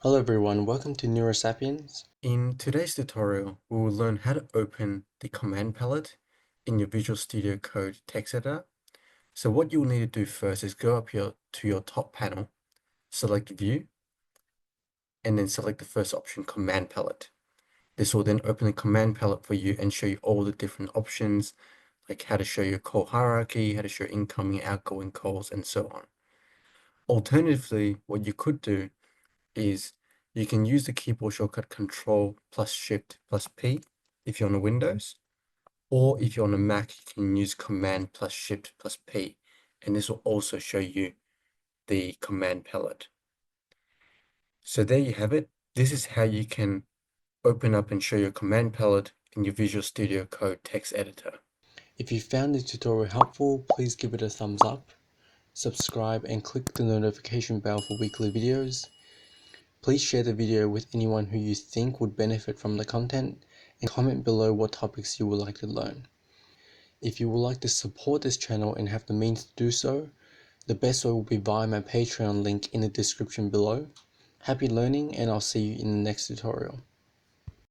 Hello everyone, welcome to Neurosapiens. In today's tutorial, we will learn how to open the command palette in your Visual Studio Code text editor. So what you'll need to do first is go up to your top panel, select View, and then select the first option, Command Palette. This will then open the command palette for you and show you all the different options, like how to show your call hierarchy, how to show incoming, outgoing calls, and so on. Alternatively, what you could do is you can use the keyboard shortcut Control plus Shift plus P if you're on a Windows, or if you're on a Mac, you can use Command plus Shift plus P, and this will also show you the command palette. So there you have it. This is how you can open up and show your command palette in your Visual Studio Code text editor. If you found this tutorial helpful, please give it a thumbs up, subscribe and click the notification bell for weekly videos. Please share the video with anyone who you think would benefit from the content and comment below what topics you would like to learn. If you would like to support this channel and have the means to do so, the best way will be via my Patreon link in the description below. Happy learning and I'll see you in the next tutorial.